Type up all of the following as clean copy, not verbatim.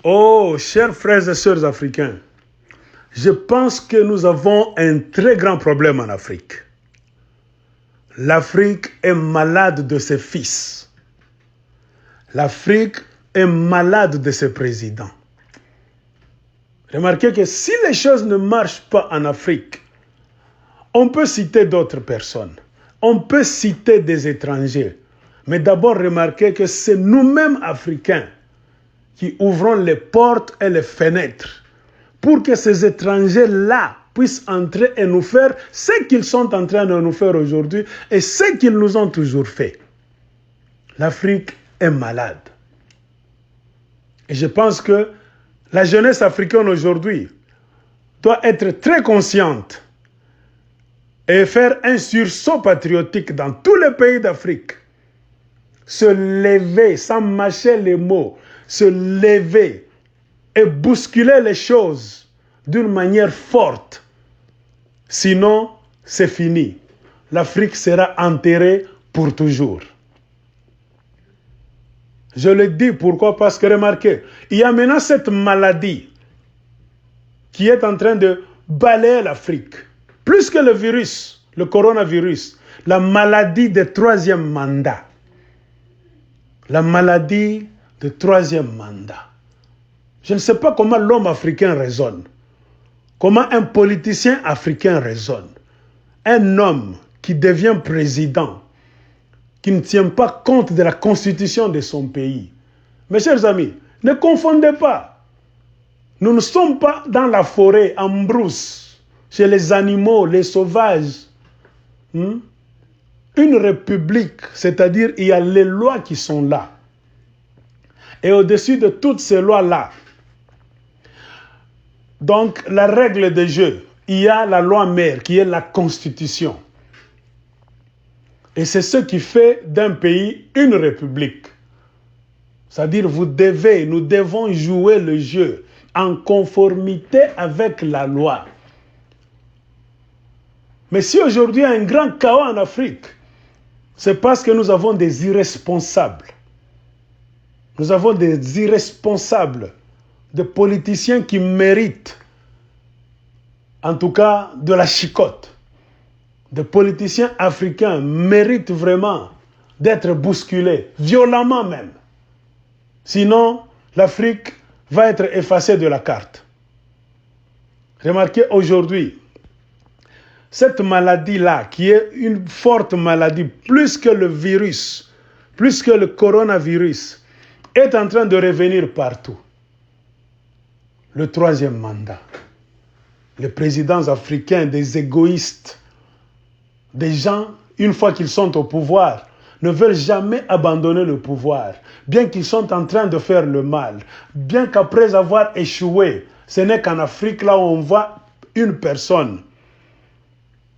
Oh, chers frères et sœurs africains, je pense que nous avons un très grand problème en Afrique. L'Afrique est malade de ses fils. L'Afrique est malade de ses présidents. Remarquez que si les choses ne marchent pas en Afrique, on peut citer d'autres personnes. On peut citer des étrangers. Mais d'abord, remarquez que c'est nous-mêmes, Africains, qui ouvrons les portes et les fenêtres pour que ces étrangers-là puissent entrer et nous faire ce qu'ils sont en train de nous faire aujourd'hui et ce qu'ils nous ont toujours fait. L'Afrique est malade. Et je pense que la jeunesse africaine aujourd'hui doit être très consciente et faire un sursaut patriotique dans tous les pays d'Afrique. Se lever, sans mâcher les mots, se lever et bousculer les choses d'une manière forte. Sinon, c'est fini. L'Afrique sera enterrée pour toujours. Je le dis pourquoi? Parce que remarquez, il y a maintenant cette maladie qui est en train de balayer l'Afrique. Plus que le virus, le coronavirus, la maladie du troisième mandat. La maladie du troisième mandat. Je ne sais pas comment l'homme africain raisonne. Comment un politicien africain raisonne. Un homme qui devient président, qui ne tient pas compte de la constitution de son pays. Mes chers amis, ne confondez pas. Nous ne sommes pas dans la forêt, en brousse, chez les animaux, les sauvages. Une république, c'est-à-dire il y a les lois qui sont là. Et au-dessus de toutes ces lois-là, donc la règle de jeu, il y a la loi mère qui est la constitution. Et c'est ce qui fait d'un pays une république. C'est-à-dire nous devons jouer le jeu en conformité avec la loi. Mais si aujourd'hui il y a un grand chaos en Afrique, c'est parce que nous avons des irresponsables. Nous avons des irresponsables, des politiciens qui méritent, en tout cas, de la chicotte. Des politiciens africains méritent vraiment d'être bousculés, violemment même. Sinon, l'Afrique va être effacée de la carte. Remarquez aujourd'hui, cette maladie-là, qui est une forte maladie, plus que le virus, plus que le coronavirus, est en train de revenir partout. Le troisième mandat. Les présidents africains, des égoïstes, des gens, une fois qu'ils sont au pouvoir, ne veulent jamais abandonner le pouvoir, bien qu'ils sont en train de faire le mal, bien qu'après avoir échoué, ce n'est qu'en Afrique là où on voit une personne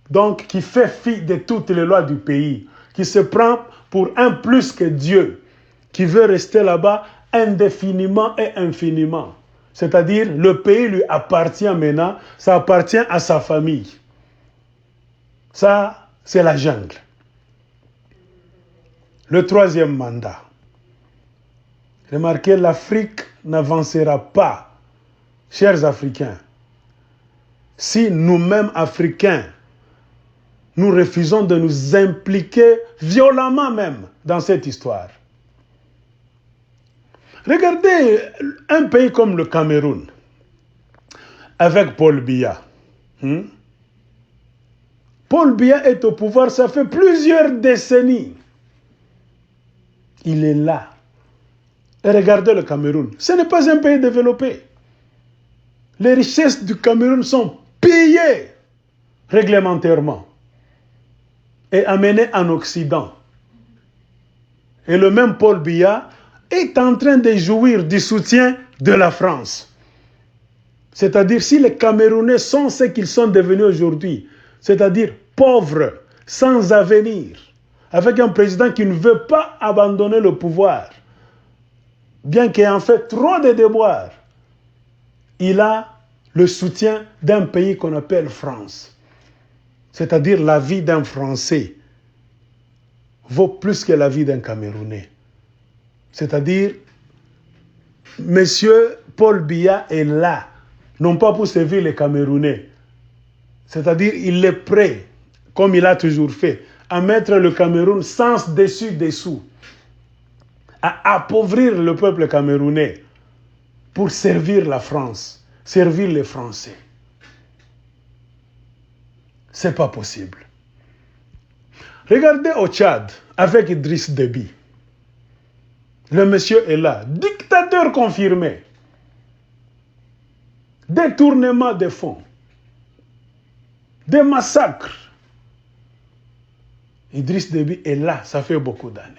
donc qui fait fi de toutes les lois du pays, qui se prend pour un plus que Dieu, qui veut rester là-bas indéfiniment et infiniment. C'est-à-dire, le pays lui appartient maintenant, ça appartient à sa famille. Ça, c'est la jungle. Le troisième mandat. Remarquez, l'Afrique n'avancera pas, chers Africains, si nous-mêmes, Africains, nous refusons de nous impliquer violemment même dans cette histoire. Regardez un pays comme le Cameroun, avec Paul Biya. Paul Biya est au pouvoir, ça fait plusieurs décennies. Il est là. Et regardez le Cameroun. Ce n'est pas un pays développé. Les richesses du Cameroun sont pillées réglementairement et amenées en Occident. Et le même Paul Biya est en train de jouir du soutien de la France. C'est-à-dire, si les Camerounais sont ce qu'ils sont devenus aujourd'hui, c'est-à-dire pauvres, sans avenir, avec un président qui ne veut pas abandonner le pouvoir, bien qu'il ait en fait trop de déboires, il a le soutien d'un pays qu'on appelle France. C'est-à-dire la vie d'un Français vaut plus que la vie d'un Camerounais. C'est-à-dire Monsieur Paul Biya est là, non pas pour servir les Camerounais. C'est-à-dire, il est prêt, comme il a toujours fait, à mettre le Cameroun sans dessus-dessous, à appauvrir le peuple camerounais pour servir la France, servir les Français. C'est pas possible. Regardez au Tchad, avec Idriss Déby. Le monsieur est là, dictateur confirmé. Détournement des fonds. Des massacres. Idriss Déby est là, ça fait beaucoup d'années.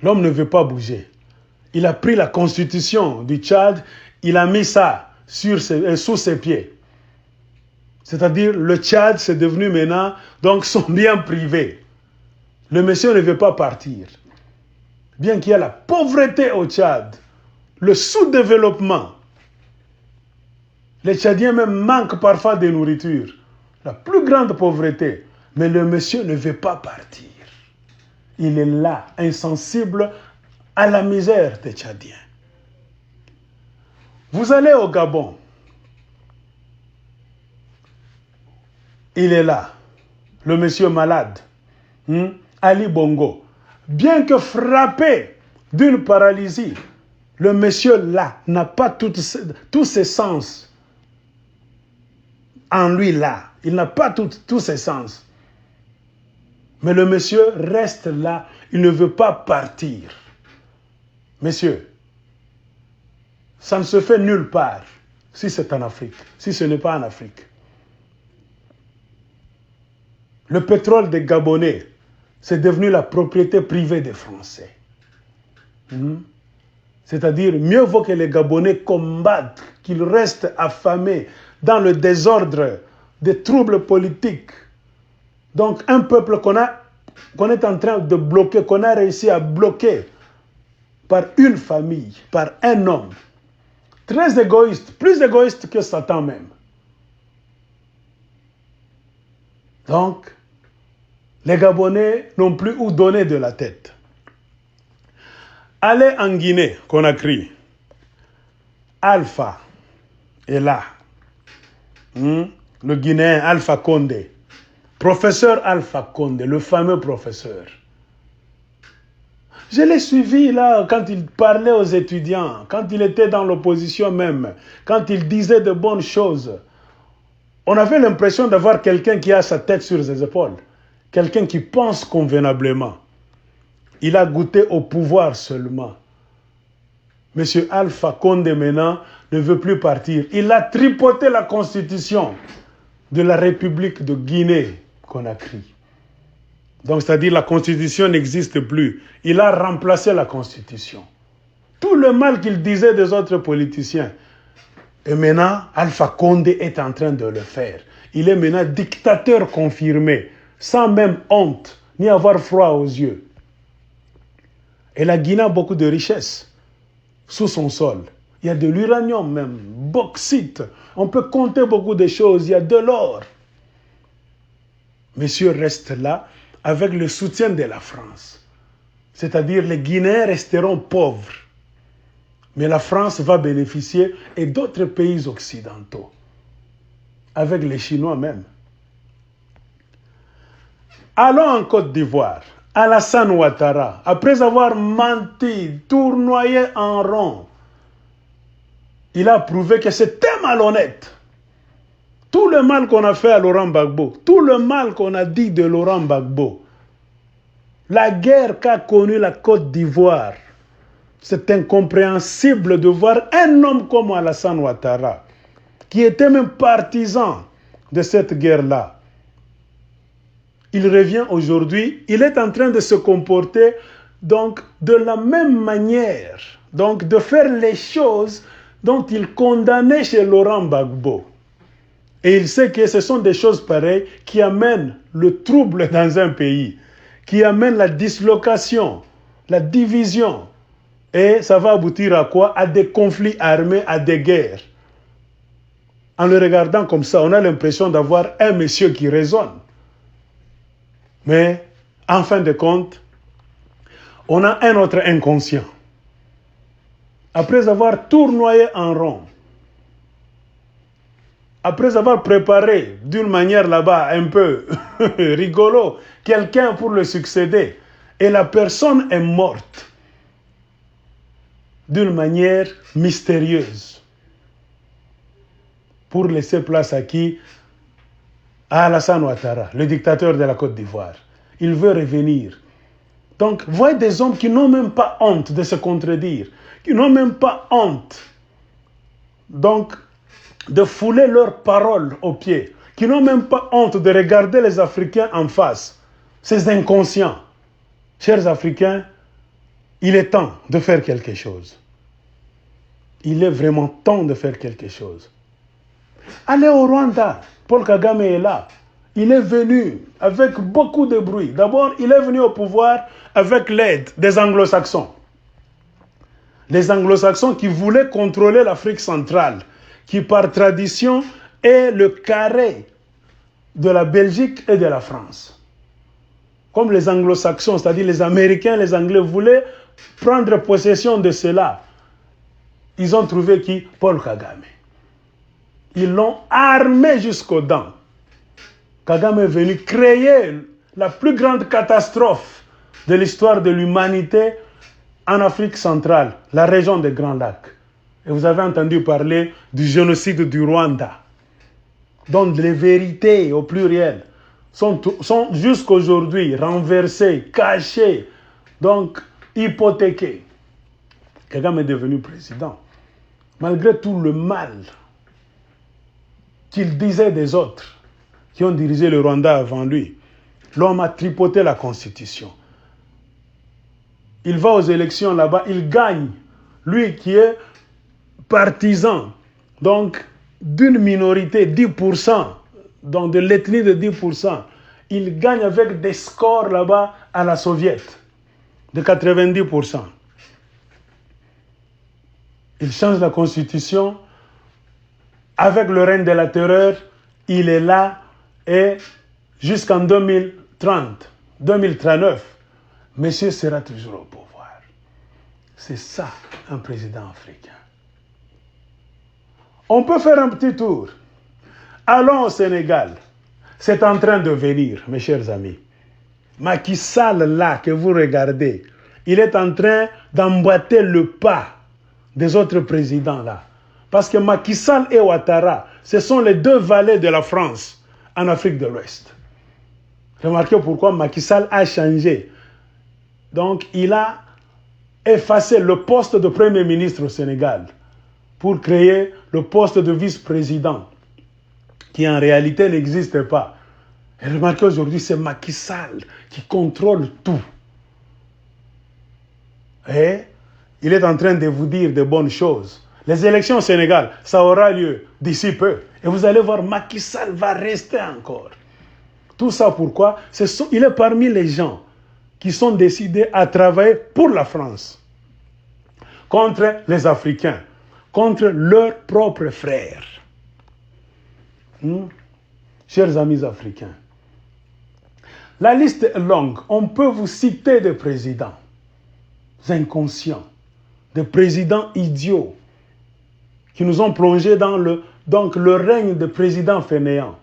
L'homme ne veut pas bouger. Il a pris la constitution du Tchad, il a mis ça sous ses pieds. C'est-à-dire, le Tchad, c'est devenu maintenant donc son bien privé. Le monsieur ne veut pas partir. Bien qu'il y ait la pauvreté au Tchad, le sous-développement, les Tchadiens même manquent parfois de nourriture. La plus grande pauvreté. Mais le monsieur ne veut pas partir. Il est là, insensible à la misère des Tchadiens. Vous allez au Gabon. Il est là, le monsieur malade, Ali Bongo. Bien que frappé d'une paralysie, le monsieur là n'a pas tous ses sens en lui là. Il n'a pas tous ses sens. Mais le monsieur reste là, il ne veut pas partir. Messieurs, ça ne se fait nulle part si c'est en Afrique, si ce n'est pas en Afrique. Le pétrole des Gabonais, c'est devenu la propriété privée des Français. C'est-à-dire, mieux vaut que les Gabonais combattent, qu'ils restent affamés dans le désordre des troubles politiques. Donc, un peuple qu'on est en train de bloquer, qu'on a réussi à bloquer par une famille, par un homme, très égoïste, plus égoïste que Satan même. Donc, les Gabonais n'ont plus où donner de la tête. Allez en Guinée, Conakry. Alpha est là. Le Guinéen Alpha Condé. Professeur Alpha Condé, le fameux professeur. Je l'ai suivi là quand il parlait aux étudiants, quand il était dans l'opposition même, quand il disait de bonnes choses. On avait l'impression d'avoir quelqu'un qui a sa tête sur ses épaules. Quelqu'un qui pense convenablement. Il a goûté au pouvoir seulement. Monsieur Alpha Condé maintenant ne veut plus partir. Il a tripoté la constitution de la République de Guinée-Conakry. Donc c'est-à-dire la constitution n'existe plus. Il a remplacé la constitution. Tout le mal qu'il disait des autres politiciens. Et maintenant, Alpha Condé est en train de le faire. Il est maintenant dictateur confirmé, sans même honte, ni avoir froid aux yeux. Et la Guinée a beaucoup de richesses sous son sol. Il y a de l'uranium même, bauxite. On peut compter beaucoup de choses. Il y a de l'or. Monsieur reste là avec le soutien de la France. C'est-à-dire les Guinéens resteront pauvres. Mais la France va bénéficier et d'autres pays occidentaux. Avec les Chinois même. Allons en Côte d'Ivoire. Alassane Ouattara, après avoir menti, tournoyé en rond, il a prouvé que c'était malhonnête. Tout le mal qu'on a fait à Laurent Gbagbo, tout le mal qu'on a dit de Laurent Gbagbo, la guerre qu'a connue la Côte d'Ivoire, c'est incompréhensible de voir un homme comme Alassane Ouattara, qui était même partisan de cette guerre-là. Il revient aujourd'hui, il est en train de se comporter donc de la même manière, donc de faire les choses dont il condamnait chez Laurent Gbagbo. Et il sait que ce sont des choses pareilles qui amènent le trouble dans un pays, qui amènent la dislocation, la division. Et ça va aboutir à quoi? À des conflits armés, à des guerres. En le regardant comme ça, on a l'impression d'avoir un monsieur qui raisonne. Mais, en fin de compte, on a un autre inconscient. après avoir tournoyé en rond, après avoir préparé d'une manière là-bas un peu rigolo, quelqu'un pour le succéder, et la personne est morte d'une manière mystérieuse, pour laisser place à qui? À Alassane Ouattara, le dictateur de la Côte d'Ivoire. Il veut revenir. Donc, voyez des hommes qui n'ont même pas honte de se contredire, qui n'ont même pas honte, donc, de fouler leurs paroles aux pieds, qui n'ont même pas honte de regarder les Africains en face. Ces inconscients. Chers Africains, il est temps de faire quelque chose. Il est vraiment temps de faire quelque chose. Allez au Rwanda, Paul Kagame est là. Il est venu avec beaucoup de bruit. D'abord, il est venu au pouvoir avec l'aide des anglo-saxons. Les anglo-saxons qui voulaient contrôler l'Afrique centrale, qui par tradition est le carré de la Belgique et de la France. Comme les anglo-saxons, c'est-à-dire les Américains, les Anglais voulaient prendre possession de cela. Ils ont trouvé qui? Paul Kagame. Ils l'ont armé jusqu'aux dents. Kagame est venu créer la plus grande catastrophe de l'histoire de l'humanité en Afrique centrale, la région des Grands Lacs. Et vous avez entendu parler du génocide du Rwanda, dont les vérités au pluriel sont jusqu'aujourd'hui renversées, cachées, donc hypothéquées. Kagame est devenu président. Malgré tout le mal qu'il disait des autres qui ont dirigé le Rwanda avant lui, l'homme a tripoté la constitution. Il va aux élections là-bas, il gagne. Lui qui est partisan, donc d'une minorité, 10%, donc de l'ethnie de 10%, il gagne avec des scores là-bas à la soviète, de 90%. Il change la constitution. Avec le règne de la terreur, il est là et jusqu'en 2030, 2039, monsieur sera toujours au pouvoir. C'est ça, un président africain. On peut faire un petit tour. Allons au Sénégal. C'est en train de venir, mes chers amis. Macky Sall, là, que vous regardez, il est en train d'emboîter le pas des autres présidents, là. Parce que Macky Sall et Ouattara, ce sont les deux valets de la France en Afrique de l'Ouest. Remarquez pourquoi Macky Sall a changé. Donc, il a effacé le poste de Premier ministre au Sénégal pour créer le poste de vice-président, qui en réalité n'existe pas. Et remarquez aujourd'hui, c'est Macky Sall qui contrôle tout. Et il est en train de vous dire de bonnes choses. Les élections au Sénégal, ça aura lieu d'ici peu. Et vous allez voir, Macky Sall va rester encore. Tout ça pourquoi? Il est parmi les gens qui sont décidés à travailler pour la France, contre les Africains, contre leurs propres frères. Chers amis africains, la liste est longue. On peut vous citer des présidents inconscients, des présidents idiots, qui nous ont plongés dans le règne de présidents fainéants,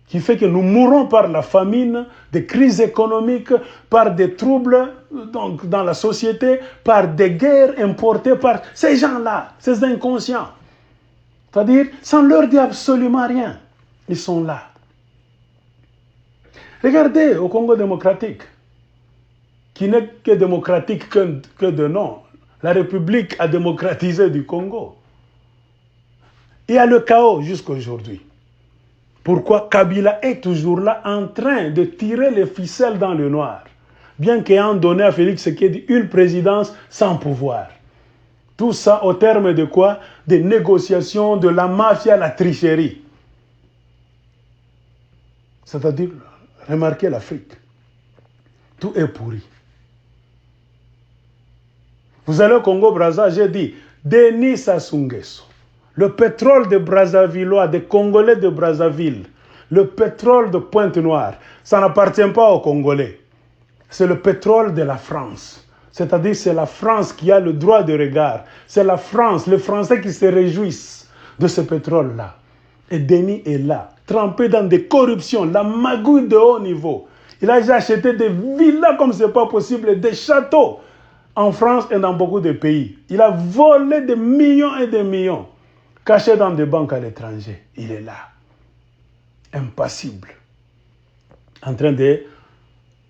qui fait que nous mourons par la famine, des crises économiques, par des troubles donc, dans la société, par des guerres importées par ces gens-là, ces inconscients. C'est-à-dire, sans leur dire absolument rien, ils sont là. Regardez au Congo démocratique, qui n'est que démocratique que de nom. La République a démocratisé du Congo. Il y a le chaos jusqu'à aujourd'hui. Pourquoi Kabila est toujours là en train de tirer les ficelles dans le noir, bien qu'ayant donné à Félix Tshisekedi une présidence sans pouvoir. Tout ça au terme de quoi? Des négociations, de la mafia, la tricherie. C'est-à-dire, remarquez l'Afrique. Tout est pourri. Vous allez au Congo-Brazza, j'ai dit, Denis Sassou Nguesso, le pétrole de Brazzavillois, des Congolais de Brazzaville, le pétrole de Pointe-Noire, ça n'appartient pas aux Congolais. C'est le pétrole de la France. C'est-à-dire c'est la France qui a le droit de regard. C'est la France, les Français qui se réjouissent de ce pétrole-là. Et Denis est là, trempé dans des corruptions, la magouille de haut niveau. Il a déjà acheté des villas comme ce n'est pas possible, des châteaux en France et dans beaucoup de pays. Il a volé des millions et des millions, cachés dans des banques à l'étranger. Il est là, impassible, en train de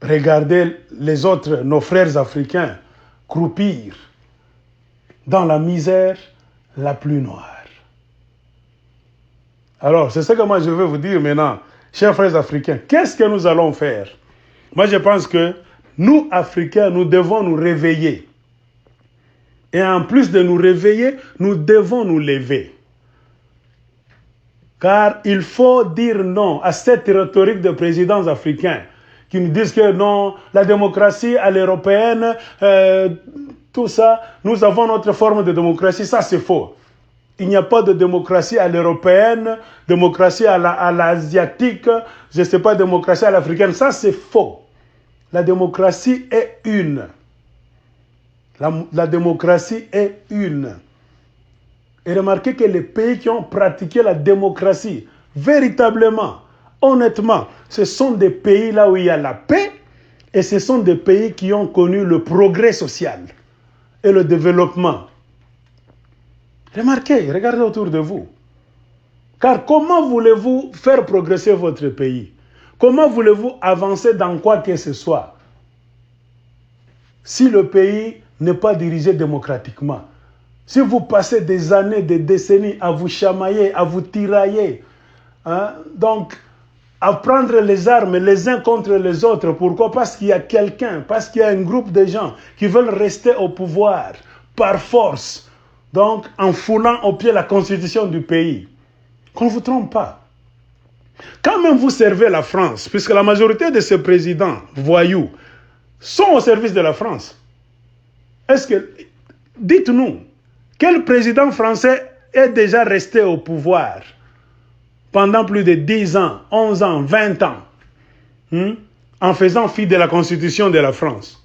regarder les autres, nos frères africains, croupir dans la misère la plus noire. Alors, c'est ce que moi je veux vous dire maintenant, chers frères africains. Qu'est-ce que nous allons faire? Moi, je pense que nous, Africains, nous devons nous réveiller. Et en plus de nous réveiller, nous devons nous lever. Car il faut dire non à cette rhétorique de présidents africains qui nous disent que non, la démocratie à l'européenne, tout ça, nous avons notre forme de démocratie. Ça, c'est faux. Il n'y a pas de démocratie à l'européenne, démocratie à l'asiatique, je ne sais pas, démocratie à l'africaine. Ça, c'est faux. La démocratie est une. La démocratie est une. Et remarquez que les pays qui ont pratiqué la démocratie, véritablement, honnêtement, ce sont des pays là où il y a la paix et ce sont des pays qui ont connu le progrès social et le développement. Remarquez, regardez autour de vous. Car comment voulez-vous faire progresser votre pays? Comment voulez-vous avancer dans quoi que ce soit si le pays n'est pas dirigé démocratiquement? Si vous passez des années, des décennies à vous chamailler, à vous tirailler, hein, donc à prendre les armes les uns contre les autres. Pourquoi? Parce qu'il y a quelqu'un, parce qu'il y a un groupe de gens qui veulent rester au pouvoir par force. Donc, en foulant au pied la constitution du pays. Qu'on ne vous trompe pas. Quand même vous servez la France, puisque la majorité de ces présidents voyous sont au service de la France. Est-ce que, dites-nous, quel président français est déjà resté au pouvoir pendant plus de 10 ans, 11 ans, 20 ans, en faisant fi de la constitution de la France?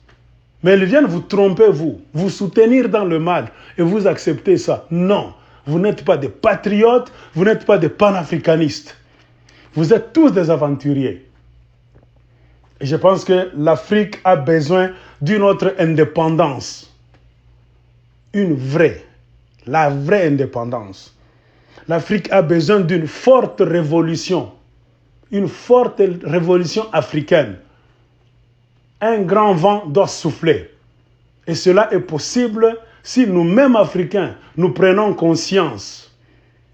Mais ils viennent vous tromper, vous soutenir dans le mal, et vous acceptez ça. Non, vous n'êtes pas des patriotes, vous n'êtes pas des panafricanistes. Vous êtes tous des aventuriers. Et je pense que l'Afrique a besoin d'une autre indépendance. Une vraie, la vraie indépendance. L'Afrique a besoin d'une forte révolution. Une forte révolution africaine. Un grand vent doit souffler. Et cela est possible si nous-mêmes Africains, nous prenons conscience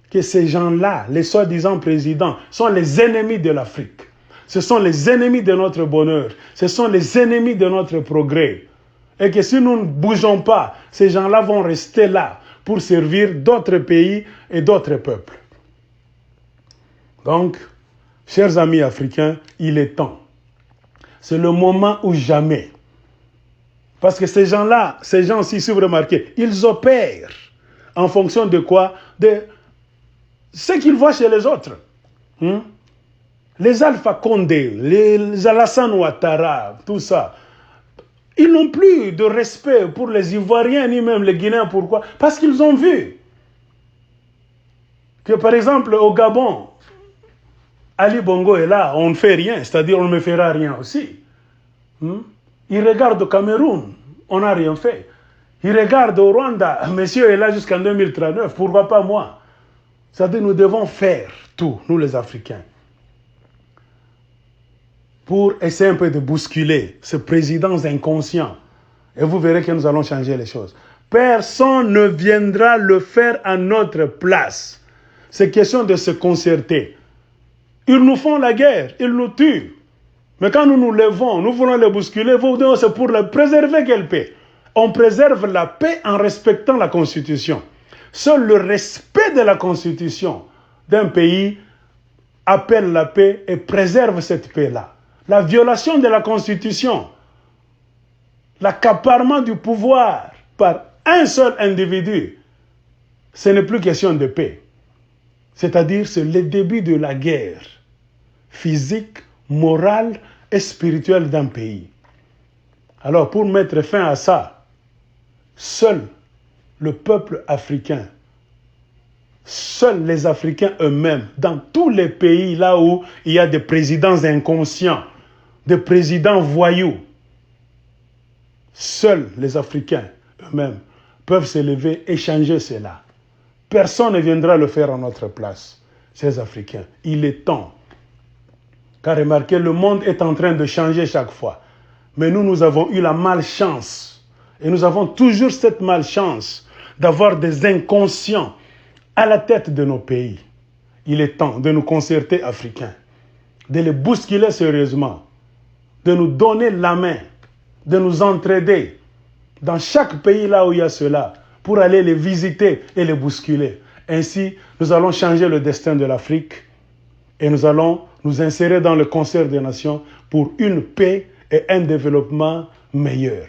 que ces gens-là, les soi-disant présidents, sont les ennemis de l'Afrique. Ce sont les ennemis de notre bonheur. Ce sont les ennemis de notre progrès. Et que si nous ne bougeons pas, ces gens-là vont rester là pour servir d'autres pays et d'autres peuples. Donc, chers amis africains, il est temps. C'est le moment ou jamais. Parce que ces gens-là, ces gens-ci, si vous remarquez, ils opèrent en fonction de quoi? De ce qu'ils voient chez les autres. Les Alpha Condé, les Alassane Ouattara, tout ça, ils n'ont plus de respect pour les Ivoiriens, ni même les Guinéens. Pourquoi? Parce qu'ils ont vu que, par exemple, au Gabon, Ali Bongo est là, on ne fait rien, c'est-à-dire on ne me fera rien aussi. Il regarde au Cameroun, on n'a rien fait. Il regarde au Rwanda, monsieur est là jusqu'en 2039, pourquoi pas moi? C'est-à-dire nous devons faire tout, nous les Africains, pour essayer un peu de bousculer ce président inconscient. Et vous verrez que nous allons changer les choses. Personne ne viendra le faire à notre place. C'est question de se concerter. Ils nous font la guerre, ils nous tuent. Mais quand nous nous levons, nous voulons les bousculer, vous dites c'est pour préserver quelle paix? On préserve la paix en respectant la Constitution. Seul le respect de la Constitution d'un pays appelle la paix et préserve cette paix-là. La violation de la Constitution, l'accaparement du pouvoir par un seul individu, ce n'est plus question de paix. C'est-à-dire, c'est le début de la guerre physique, morale et spirituelle d'un pays. Alors pour mettre fin à ça, seul le peuple africain, seuls les Africains eux-mêmes, dans tous les pays là où il y a des présidents inconscients, des présidents voyous, seuls les Africains eux-mêmes peuvent se lever et changer cela. Personne ne viendra le faire à notre place, ces Africains. Il est temps. Car remarquez, le monde est en train de changer chaque fois. Mais nous avons eu la malchance, et nous avons toujours cette malchance d'avoir des inconscients à la tête de nos pays. Il est temps de nous concerter, Africains, de les bousculer sérieusement, de nous donner la main, de nous entraider dans chaque pays là où il y a cela, pour aller les visiter et les bousculer. Ainsi, nous allons changer le destin de l'Afrique et nous allons nous insérer dans le concert des nations pour une paix et un développement meilleur.